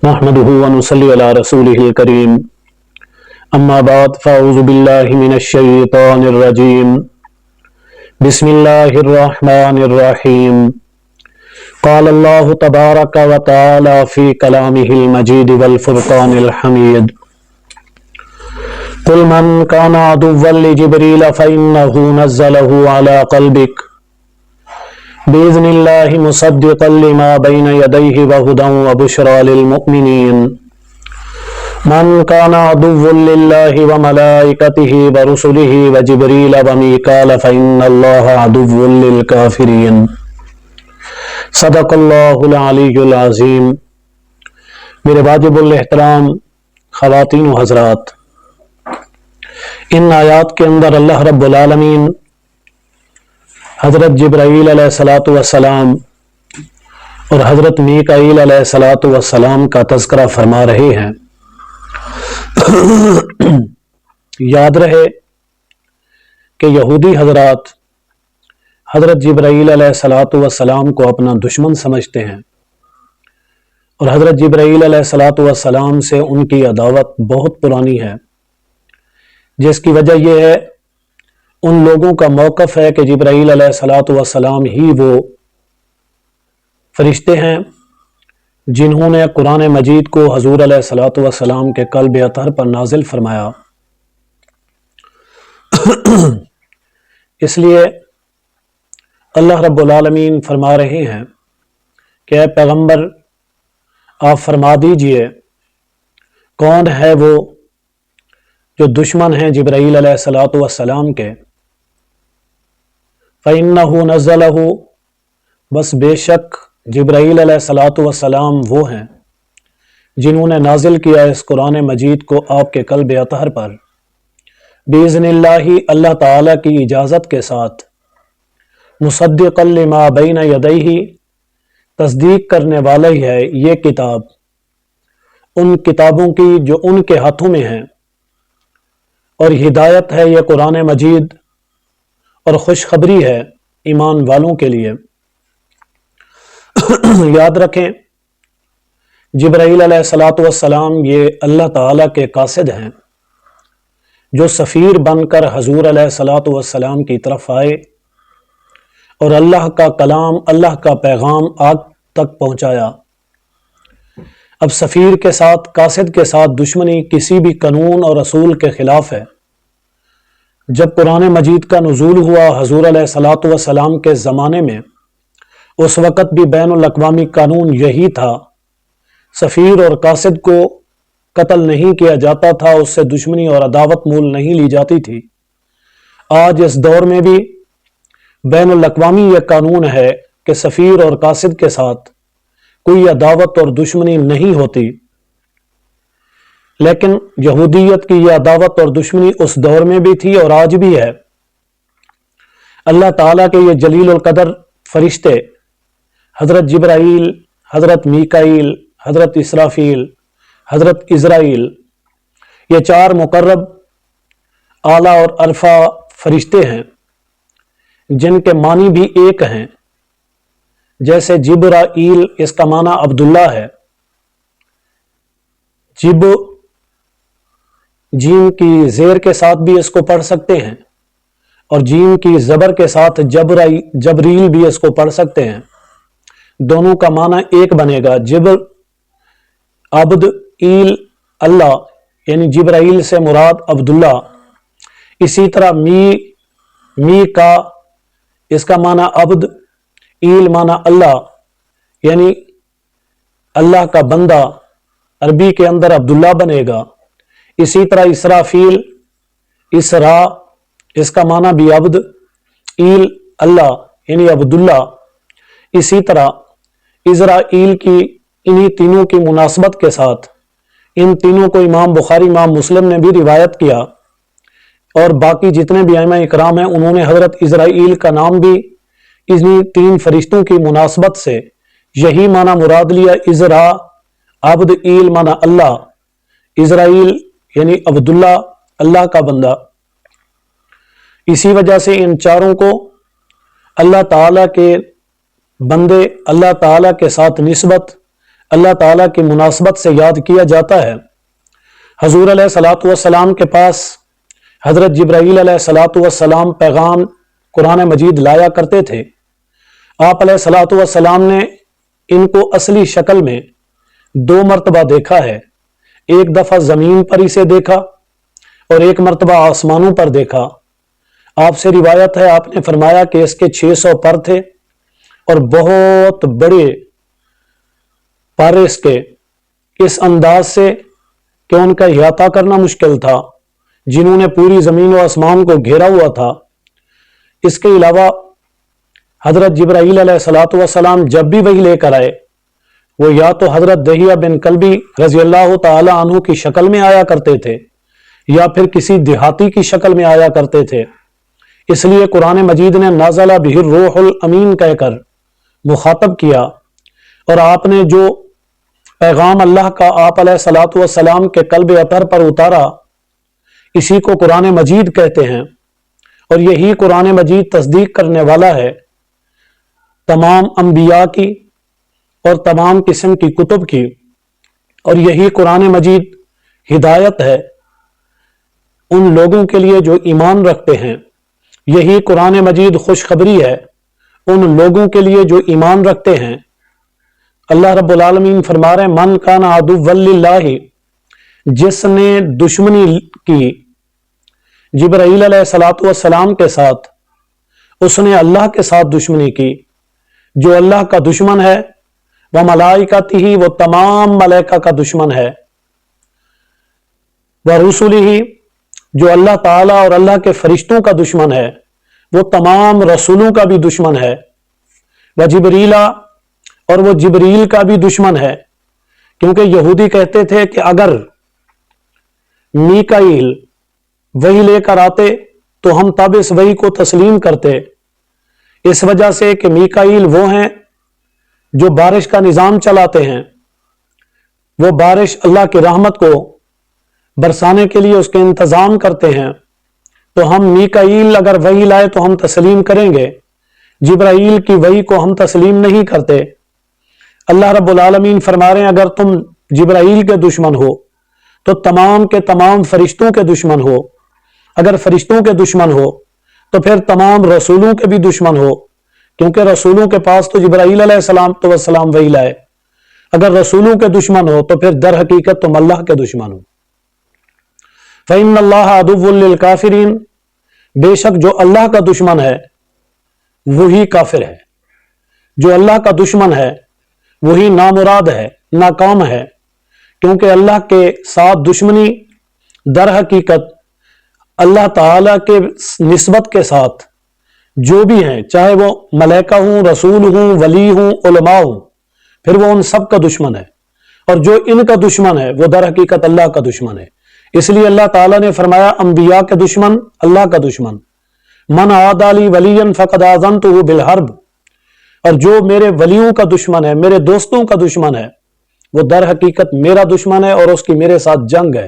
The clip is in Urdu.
نحمده ونصلي على رسوله الكريم اما بعد فاعوذ بالله من الشيطان الرجيم بسم الله الرحمن الرحيم قال الله تبارك وتعالى في كلامه المجيد والفرقان الحميد قل من كان عدوا لجبريل فإنه نزله على قلبك بإذن الله مصدقا لما بين يديه وهدى وبشرى للمؤمنين من كان عدوا لله وملائكته ورسله وجبريل وميكال فإن الله عدو للكافرين صدق اللہ العلی العظیم۔ میرے واجب الاحترام خواتین و حضرات، ان آیات کے اندر اللہ رب العالمین حضرت جبرائیل علیہ الصلاۃ والسلام اور حضرت میکائیل علیہ الصلاۃ والسلام کا تذکرہ فرما رہے ہیں۔ یاد رہے کہ یہودی حضرات حضرت جبرائیل علیہ الصلاۃ والسلام کو اپنا دشمن سمجھتے ہیں، اور حضرت جبرائیل علیہ الصلاۃ والسلام سے ان کی عداوت بہت پرانی ہے، جس کی وجہ یہ ہے ان لوگوں کا موقف ہے کہ جبرائیل علیہ الصلاۃ والسلام ہی وہ فرشتے ہیں جنہوں نے قرآن مجید کو حضور علیہ الصلاۃ والسلام کے قلب اطہر پر نازل فرمایا۔ اس لیے اللہ رب العالمین فرما رہے ہیں کہ اے پیغمبر آپ فرما دیجئے کون ہے وہ جو دشمن ہیں جبرائیل علیہ الصلاۃ والسلام کے، فَإِنَّهُ نَزَّلَهُ، بس بے شک جبرائیل علیہ الصلاۃ والسلام وہ ہیں جنہوں نے نازل کیا اس قرآن مجید کو آپ کے قلب اطہر پر، بِإِذْنِ اللَّهِ، اللہ تعالیٰ کی اجازت کے ساتھ، مصدقا لما بین یدیہ، تصدیق کرنے والا ہی ہے یہ کتاب ان کتابوں کی جو ان کے ہاتھوں میں ہیں، اور ہدایت ہے یہ قرآن مجید، اور خوشخبری ہے ایمان والوں کے لیے۔ یاد رکھیں جبرائیل علیہ الصلاۃ والسلام یہ اللہ تعالیٰ کے قاصد ہیں جو سفیر بن کر حضور علیہ الصلاۃ والسلام کی طرف آئے اور اللہ کا کلام، اللہ کا پیغام آگ تک پہنچایا۔ اب سفیر کے ساتھ، قاصد کے ساتھ دشمنی کسی بھی قانون اور اصول کے خلاف ہے۔ جب قرآن مجید کا نزول ہوا حضور علیہ الصلاۃ والسلام کے زمانے میں، اس وقت بھی بین الاقوامی قانون یہی تھا، سفیر اور قاصد کو قتل نہیں کیا جاتا تھا، اس سے دشمنی اور عداوت مول نہیں لی جاتی تھی۔ آج اس دور میں بھی بین الاقوامی یہ قانون ہے کہ سفیر اور قاصد کے ساتھ کوئی عداوت اور دشمنی نہیں ہوتی، لیکن یہودیت کی یہ عداوت اور دشمنی اس دور میں بھی تھی اور آج بھی ہے۔ اللہ تعالیٰ کے یہ جلیل القدر فرشتے حضرت جبرائیل، حضرت میکائیل، حضرت اسرافیل، حضرت عزرائیل، یہ چار مقرب اعلیٰ اور عرفہ فرشتے ہیں جن کے معنی بھی ایک ہیں۔ جیسے جبرائیل، اس کا معنی عبداللہ ہے، جیم کی زیر کے ساتھ بھی اس کو پڑھ سکتے ہیں، اور جیم کی زبر کے ساتھ جبریل بھی اس کو پڑھ سکتے ہیں، دونوں کا معنی ایک بنے گا۔ جبر عبد، ایل اللہ، یعنی جبرائیل سے مراد عبداللہ۔ اسی طرح می کا، اس کا معنی عبد، ایل معنی اللہ، یعنی اللہ کا بندہ، عربی کے اندر عبداللہ بنے گا۔ اسی طرح اسرافیل، اسرا، اس کا معنی بھی عبد، ایل اللہ، یعنی عبداللہ۔ اسی طرح اسرائیل کی انہی تینوں کی مناسبت کے ساتھ، ان تینوں کو امام بخاری، امام مسلم نے بھی روایت کیا، اور باقی جتنے بھی ائمہ اکرام ہیں انہوں نے حضرت اسرائیل کا نام بھی انہی تین فرشتوں کی مناسبت سے یہی معنی مراد لیا، اسرا، عبد، ایل معنی اللہ، اسرائیل یعنی عبداللہ، اللہ کا بندہ۔ اسی وجہ سے ان چاروں کو اللہ تعالیٰ کے بندے، اللہ تعالیٰ کے ساتھ نسبت، اللہ تعالیٰ کی مناسبت سے یاد کیا جاتا ہے۔ حضور علیہ الصلوۃ والسلام کے پاس حضرت جبرائیل علیہ الصلوۃ والسلام پیغام قرآن مجید لایا کرتے تھے۔ آپ علیہ الصلوۃ والسلام نے ان کو اصلی شکل میں 2 مرتبہ دیکھا ہے، ایک دفعہ زمین پر اسے دیکھا اور ایک مرتبہ آسمانوں پر دیکھا۔ آپ سے روایت ہے، آپ نے فرمایا کہ اس کے 600 پر تھے اور بہت بڑے پر اس کے، اس انداز سے کہ ان کا احاطہ کرنا مشکل تھا، جنہوں نے پوری زمین و آسمان کو گھیرا ہوا تھا۔ اس کے علاوہ حضرت جبرائیل علیہ الصلوۃ والسلام جب بھی وحی لے کر آئے، وہ یا تو حضرت دہیہ بن کلبی رضی اللہ تعالی عنہ کی شکل میں آیا کرتے تھے یا پھر کسی دیہاتی کی شکل میں آیا کرتے تھے۔ اس لیے قرآن مجید نے نازل بہ الروح الامین کہہ کر مخاطب کیا، اور آپ نے جو پیغام اللہ کا آپ علیہ الصلوۃ والسلام کے قلب اطہر پر اتارا، اسی کو قرآن مجید کہتے ہیں، اور یہی قرآن مجید تصدیق کرنے والا ہے تمام انبیاء کی اور تمام قسم کی کتب کی، اور یہی قرآن مجید ہدایت ہے ان لوگوں کے لیے جو ایمان رکھتے ہیں، یہی قرآن مجید خوشخبری ہے ان لوگوں کے لیے جو ایمان رکھتے ہیں۔ اللہ رب العالمین فرما رہے ہیں، من کان عدوا للہ، جس نے دشمنی کی جبرائیل علیہ الصلوۃ والسلام کے ساتھ، اس نے اللہ کے ساتھ دشمنی کی۔ جو اللہ کا دشمن ہے وہ ملائکتہ، وہ تمام ملائکہ کا دشمن ہے، ورسلہ، جو اللہ تعالیٰ اور اللہ کے فرشتوں کا دشمن ہے وہ تمام رسولوں کا بھی دشمن ہے، وجبریل، اور وہ جبریل کا بھی دشمن ہے، کیونکہ یہودی کہتے تھے کہ اگر میکائیل وحی لے کر آتے تو ہم تب اس وحی کو تسلیم کرتے، اس وجہ سے کہ میکائیل وہ ہیں جو بارش کا نظام چلاتے ہیں، وہ بارش اللہ کی رحمت کو برسانے کے لیے اس کے انتظام کرتے ہیں، تو ہم میکائیل اگر وحی لائے تو ہم تسلیم کریں گے، جبرائیل کی وحی کو ہم تسلیم نہیں کرتے۔ اللہ رب العالمین فرما رہے ہیں، اگر تم جبرائیل کے دشمن ہو تو تمام کے تمام فرشتوں کے دشمن ہو، اگر فرشتوں کے دشمن ہو تو پھر تمام رسولوں کے بھی دشمن ہو، کیونکہ رسولوں کے پاس تو جبرائیل علیہ السلام وحی لائے۔ اگر رسولوں کے دشمن ہو تو پھر در حقیقت تم اللہ کے دشمن ہو۔ فإن اللہ عدو للکافرین، بے شک جو اللہ کا دشمن ہے وہی کافر ہے، جو اللہ کا دشمن ہے وہی نامراد ہے، ناکام ہے، کیونکہ اللہ کے ساتھ دشمنی در حقیقت اللہ تعالی کے نسبت کے ساتھ جو بھی ہیں، چاہے وہ ملائکہ ہوں، رسول ہوں، ولی ہوں، علماء ہوں، پھر وہ ان سب کا دشمن ہے، اور جو ان کا دشمن ہے وہ در حقیقت اللہ کا دشمن ہے۔ اس لیے اللہ تعالیٰ نے فرمایا، انبیاء کے دشمن اللہ کا دشمن، من عادی لی ولیا فقد آذنتہ بالحرب، اور جو میرے ولیوں کا دشمن ہے، میرے دوستوں کا دشمن ہے، وہ در حقیقت میرا دشمن ہے اور اس کی میرے ساتھ جنگ ہے۔